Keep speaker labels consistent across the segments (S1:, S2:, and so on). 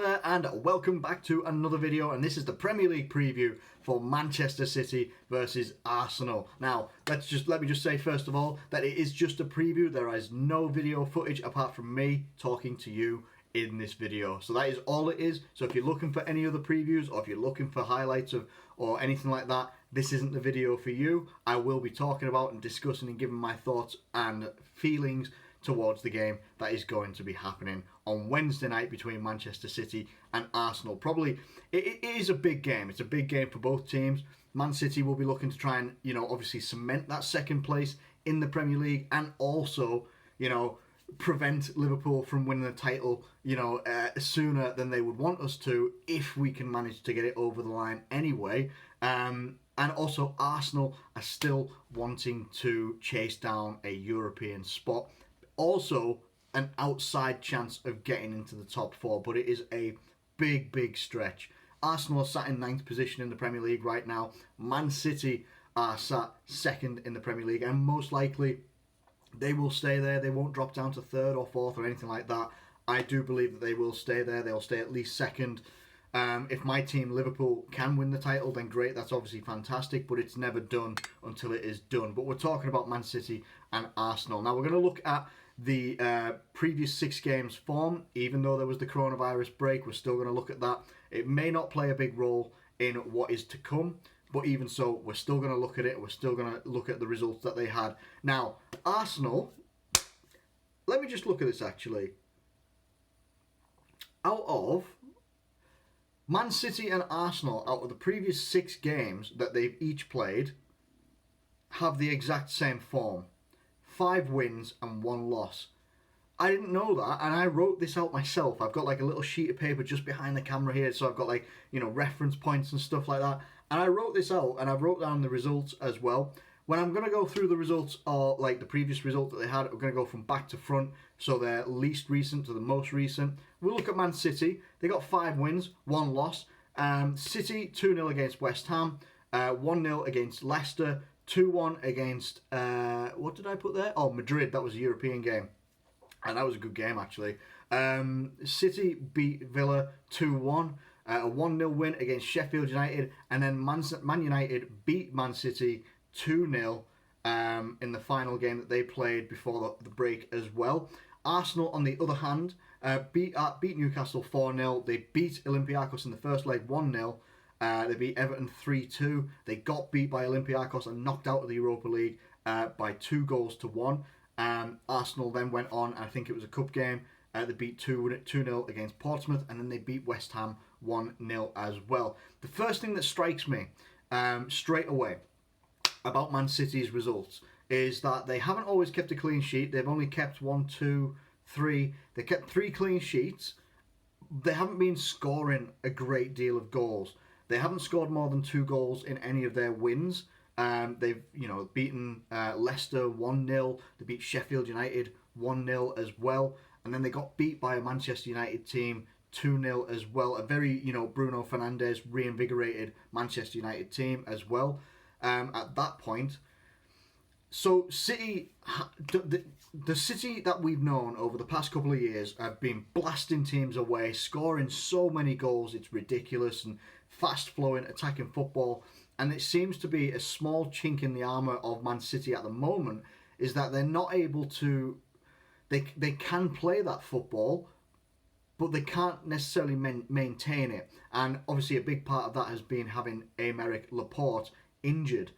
S1: there, and welcome back to another video, and this is the Premier League preview for Manchester City versus Arsenal. Now, let me just say first of all that it is just a preview. There is no video footage apart from me talking to you in this video. So that is all it is. So if you're looking for any other previews, or if you're looking for highlights of or anything like that, this isn't the video for you. I will be talking about and discussing and giving my thoughts and feelings towards the game that is going to be happening on Wednesday night between Manchester City and Arsenal. Probably, it is a big game. It's a big game for both teams. Man City will be looking to try and, obviously cement that second place in the Premier League, and also, prevent Liverpool from winning the title, sooner than they would want us to, if we can manage to get it over the line anyway. And also, Arsenal are still wanting to chase down a European spot. Also, an outside chance of getting into the top four, but it is a big stretch. Arsenal are sat in 9th position in the Premier League right now. Man City are sat 2nd in the Premier League, and most likely they will stay there. They won't drop down to 3rd or 4th or anything like that. I do believe that they will stay there. They'll stay at least 2nd. If my team, Liverpool, can win the title, then great. That's obviously fantastic, but it's never done until it is done. But we're talking about Man City and Arsenal. Now, we're going to look at the previous 6 games form. Even though there was the coronavirus break, we're still going to look at that. It may not play a big role in what is to come, but even so, we're still going to look at it. We're still going to look at the results that they had. Now, Arsenal, let me just look at this actually. Out of Man City and Arsenal, out of the previous 6 games that they've each played, have the exact same form. 5 wins and 1 loss. I didn't know that, and I wrote this out myself. I've got like a little sheet of paper just behind the camera here, so I've got like, reference points and stuff like that. And I wrote this out, and I wrote down the results as well. When I'm going to go through the results, or like the previous result that they had, we're going to go from back to front, so they're least recent to the most recent. We'll look at Man City. They got 5 wins, 1 loss. City 2-0 against West Ham, 1-0 against Leicester, 2-1 against, what did I put there? Oh, Madrid. That was a European game. And that was a good game, actually. City beat Villa 2-1. A 1-0 win against Sheffield United. And then Man United beat Man City 2-0 in the final game that they played before the break as well. Arsenal, on the other hand, beat Newcastle 4-0. They beat Olympiacos in the first leg 1-0. They beat Everton 3-2. They got beat by Olympiacos and knocked out of the Europa League by 2-1. Arsenal then went on, I think it was a cup game. They beat 2-0 against Portsmouth, and then they beat West Ham 1-0 as well. The first thing that strikes me straight away about Man City's results is that they haven't always kept a clean sheet. They've only kept 1, 2, 3. They kept 3 clean sheets. They haven't been scoring a great deal of goals. They haven't scored more than 2 goals in any of their wins. They've beaten Leicester 1-0. They beat Sheffield United 1-0 as well, and then they got beat by a Manchester United team 2-0 as well. A very Bruno Fernandes reinvigorated Manchester United team as well at that point. So City, the City that we've known over the past couple of years have been blasting teams away, scoring so many goals, it's ridiculous, and fast-flowing attacking football. And it seems to be a small chink in the armour of Man City at the moment, is that they're not able to, they can play that football, but they can't necessarily maintain it. And obviously a big part of that has been having Aymeric Laporte injured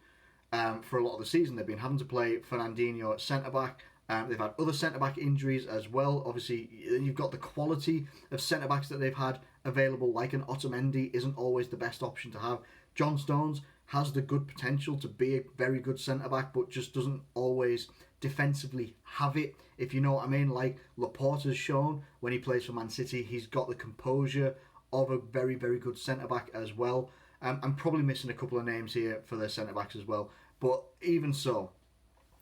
S1: for a lot of the season. They've been having to play Fernandinho at centre-back. They've had other centre-back injuries as well. Obviously, you've got the quality of centre-backs that they've had available, like an Otamendi isn't always the best option to have. John Stones has the good potential to be a very good centre-back, but just doesn't always defensively have it, if you know what I mean. Like Laporte has shown when he plays for Man City, he's got the composure of a very good centre-back as well. I'm probably missing a couple of names here for their centre-backs as well, but even so,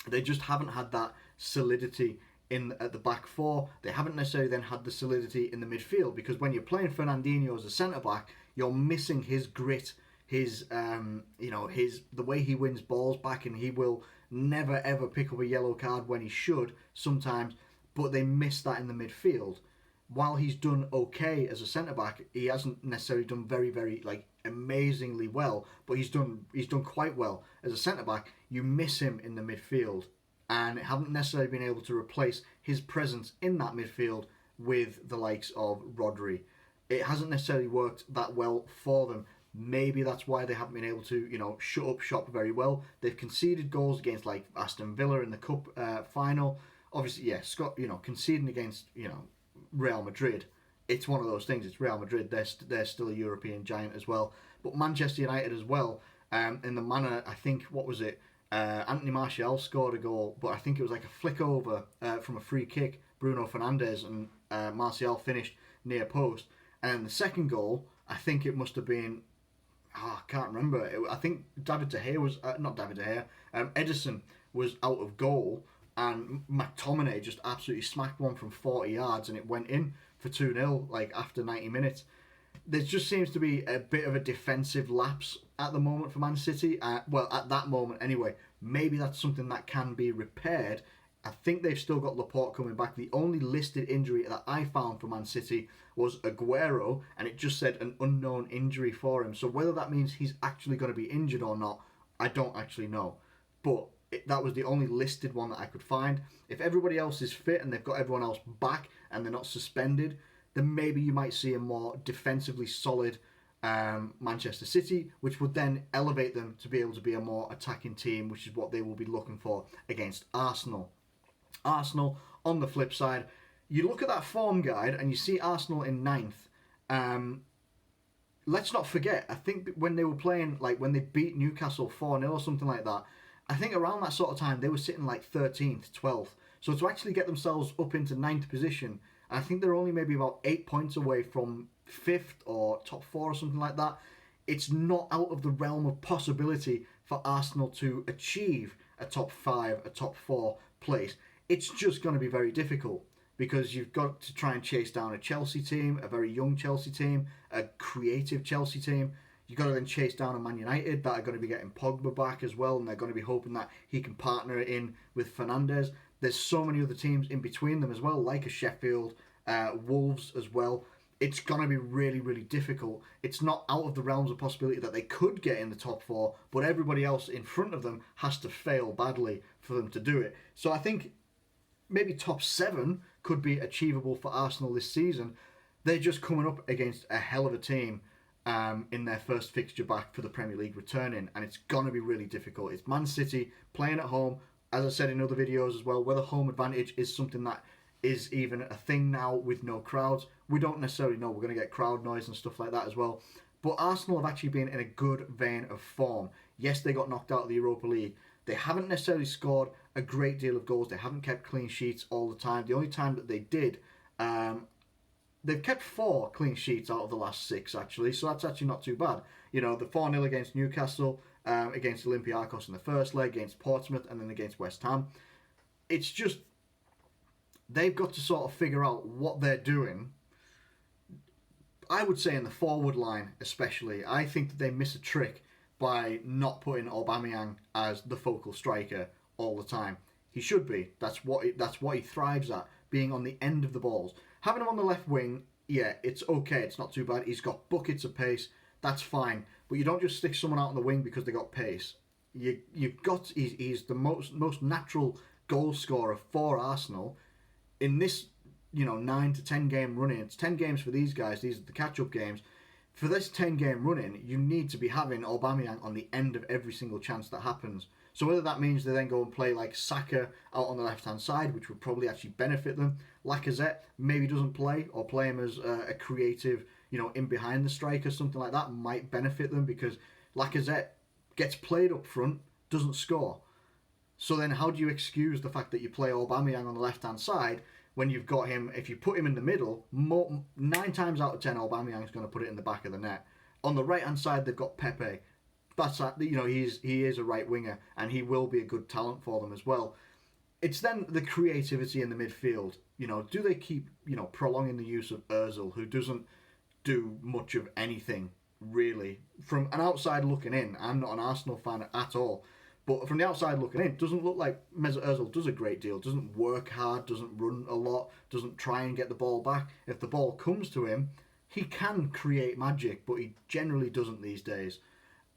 S1: they just haven't had that solidity at the back four. They haven't necessarily then had the solidity in the midfield, because when you're playing Fernandinho as a centre-back, you're missing his grit, his the way he wins balls back, and he will never ever pick up a yellow card when he should sometimes, but they miss that in the midfield. while he's done okay as a centre back, he hasn't necessarily done very, very like amazingly well. But he's done quite well as a centre back. You miss him in the midfield, and haven't necessarily been able to replace his presence in that midfield with the likes of Rodri. It hasn't necessarily worked that well for them. Maybe that's why they haven't been able to, shut up shop very well. They've conceded goals against like Aston Villa in the cup final. Obviously, yeah, Scott, conceding against, Real Madrid. It's one of those things. It's Real Madrid. They're still a European giant as well. But Manchester United as well. In the manner, I think, what was it? Anthony Martial scored a goal, but I think it was like a flick over from a free kick. Bruno Fernandes and Martial finished near post. And the second goal, I think it must have been. I can't remember. I think David De Gea was not David De Gea. Edison was out of goal, and McTominay just absolutely smacked one from 40 yards, and it went in for 2-0 like after 90 minutes. There just seems to be a bit of a defensive lapse at the moment for Man City. Well, at that moment anyway. Maybe that's something that can be repaired. I think they've still got Laporte coming back. The only listed injury that I found for Man City was Aguero, and it just said an unknown injury for him. So whether that means he's actually going to be injured or not, I don't actually know. But that was the only listed one that I could find. If everybody else is fit and they've got everyone else back and they're not suspended, then maybe you might see a more defensively solid Manchester City, which would then elevate them to be able to be a more attacking team, which is what they will be looking for against Arsenal. Arsenal, on the flip side, you look at that form guide and you see Arsenal in ninth. Let's not forget, I think when they were playing, like when they beat Newcastle 4-0 or something like that, I think around that sort of time they were sitting like 13th, 12th. So to actually get themselves up into ninth position, I think they're only maybe about 8 points away from 5th or top 4 or something like that. It's not out of the realm of possibility for Arsenal to achieve a top 5, a top 4 place. It's just going to be very difficult because you've got to try and chase down a Chelsea team, a very young Chelsea team, a creative Chelsea team. You've got to then chase down a Man United that are going to be getting Pogba back as well, and they're going to be hoping that he can partner it in with Fernandes. There's so many other teams in between them as well, like a Sheffield, Wolves as well. It's going to be really, really difficult. It's not out of the realms of possibility that they could get in the top 4, but everybody else in front of them has to fail badly for them to do it. So I think maybe top 7 could be achievable for Arsenal this season. They're just coming up against a hell of a team in their first fixture back for the Premier League returning, and it's going to be really difficult. It's Man City playing at home, as I said in other videos as well, whether home advantage is something that is even a thing now with no crowds. We don't necessarily know. We're going to get crowd noise and stuff like that as well. But Arsenal have actually been in a good vein of form. Yes, they got knocked out of the Europa League. They haven't necessarily scored a great deal of goals. They haven't kept clean sheets all the time. The only time that they did, they've kept 4 clean sheets out of the last 6, actually. So that's actually not too bad. The 4-0 against Newcastle, against Olympiacos in the first leg, against Portsmouth, and then against West Ham. It's just, they've got to sort of figure out what they're doing. I would say in the forward line especially, I think that they miss a trick by not putting Aubameyang as the focal striker all the time. He should be. That's what he thrives at, being on the end of the balls. Having him on the left wing, yeah, it's okay. It's not too bad. He's got buckets of pace. That's fine. But you don't just stick someone out on the wing because they got pace. He's the most natural goal scorer for Arsenal in this 9 to 10 game run-in. It's 10 games for these guys. These are the catch-up games. For this 10 game run-in, you need to be having Aubameyang on the end of every single chance that happens. So whether that means they then go and play like Saka out on the left-hand side, which would probably actually benefit them. Lacazette maybe doesn't play, or play him as a creative, in behind the striker, something like that might benefit them, because Lacazette gets played up front, doesn't score. So then how do you excuse the fact that you play Aubameyang on the left-hand side when you've got him, if you put him in the middle, 9 times out of 10 Aubameyang is going to put it in the back of the net. On the right-hand side, they've got Pepe. That's he is a right winger, and he will be a good talent for them as well. It's then the creativity in the midfield. Do they keep prolonging the use of Özil, who doesn't do much of anything really? From an outside looking in, I'm not an Arsenal fan at all, But from the outside looking in, it doesn't look like Mesut Ozil does a great deal, doesn't work hard, doesn't run a lot, doesn't try and get the ball back. If the ball comes to him, he can create magic, but he generally doesn't these days.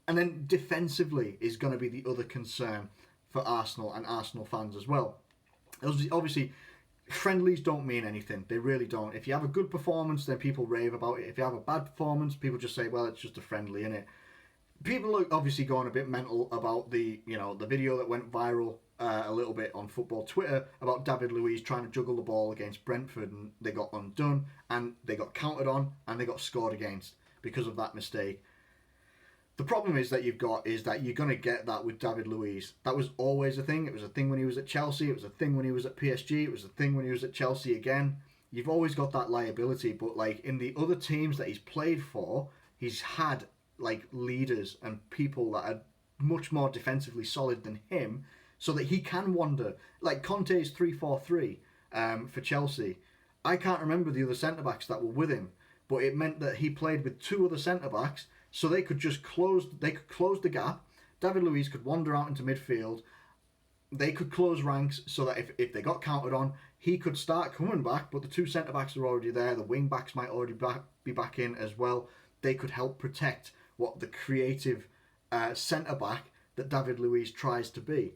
S1: And then defensively is going to be the other concern for Arsenal and Arsenal fans as well. Obviously, friendlies don't mean anything. They really don't. If you have a good performance, then people rave about it. If you have a bad performance, people just say, well, it's just a friendly, innit? People are obviously going a bit mental about the video that went viral a little bit on football Twitter about David Luiz trying to juggle the ball against Brentford, and they got undone and they got counted on and they got scored against because of that mistake. The problem is that you're going to get that with David Luiz. That was always a thing. It was a thing when he was at Chelsea. It was a thing when he was at PSG. It was a thing when he was at Chelsea again. You've always got that liability. But like in the other teams that he's played for, he's had like leaders and people that are much more defensively solid than him, so that he can wander. Like Conte's 3-4-3 for Chelsea. I can't remember the other centre backs that were with him, but it meant that he played with two other centre backs. So they could just close the gap. David Luiz could wander out into midfield. They could close ranks so that if they got counted on, he could start coming back, but the two centre-backs are already there. The wing-backs might already be back in as well. They could help protect what the creative centre-back that David Luiz tries to be.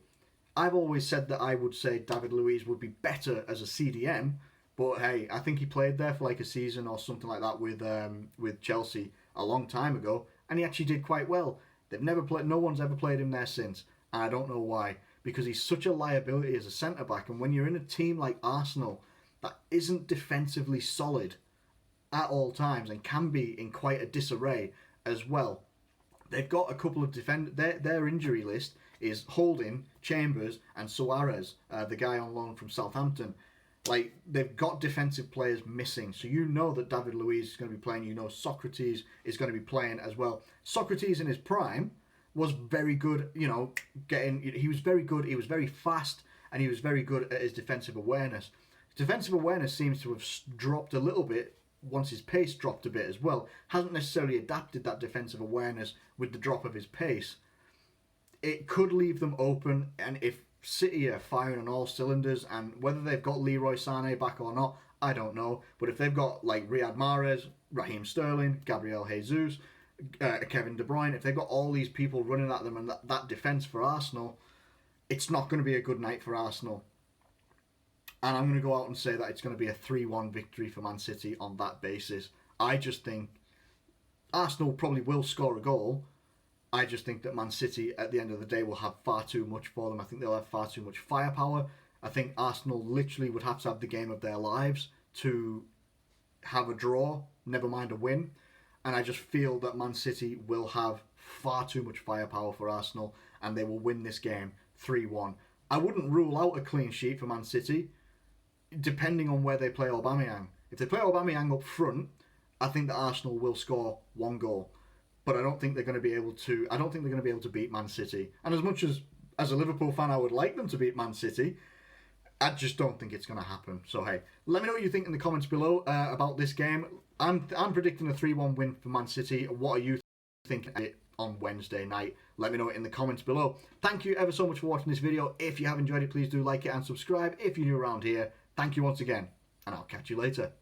S1: I've always said that I would say David Luiz would be better as a CDM, but hey, I think he played there for like a season or something like that with Chelsea a long time ago, and he actually did quite well. No one's ever played him there since, and I don't know why, because he's such a liability as a centre-back, and when you're in a team like Arsenal that isn't defensively solid at all times and can be in quite a disarray as well, they've got a couple of their injury list is Holding, Chambers and Suarez, the guy on loan from Southampton. Like, they've got defensive players missing. So you know that David Luiz is going to be playing. You know Socrates is going to be playing as well. Socrates in his prime was very good, he was very good. He was very fast and he was very good at his defensive awareness. His defensive awareness seems to have dropped a little bit once his pace dropped a bit as well. Hasn't necessarily adapted that defensive awareness with the drop of his pace. It could leave them open, and if City are firing on all cylinders, and whether they've got Leroy Sané back or not, I don't know. But if they've got like Riyad Mahrez, Raheem Sterling, Gabriel Jesus, Kevin De Bruyne, if they've got all these people running at them and that defence for Arsenal, it's not going to be a good night for Arsenal. And I'm going to go out and say that it's going to be a 3-1 victory for Man City on that basis. I just think Arsenal probably will score a goal. I just think that Man City, at the end of the day, will have far too much for them. I think they'll have far too much firepower. I think Arsenal literally would have to have the game of their lives to have a draw, never mind a win. And I just feel that Man City will have far too much firepower for Arsenal, and they will win this game 3-1. I wouldn't rule out a clean sheet for Man City, depending on where they play Aubameyang. If they play Aubameyang up front, I think that Arsenal will score one goal. But I don't think they're going to be able to. I don't think they're going to be able to beat Man City. And as much as a Liverpool fan, I would like them to beat Man City, I just don't think it's going to happen. So hey, let me know what you think in the comments below about this game. I'm predicting a 3-1 win for Man City. What are you thinking on Wednesday night? Let me know it in the comments below. Thank you ever so much for watching this video. If you have enjoyed it, please do like it and subscribe. If you're new around here, thank you once again, and I'll catch you later.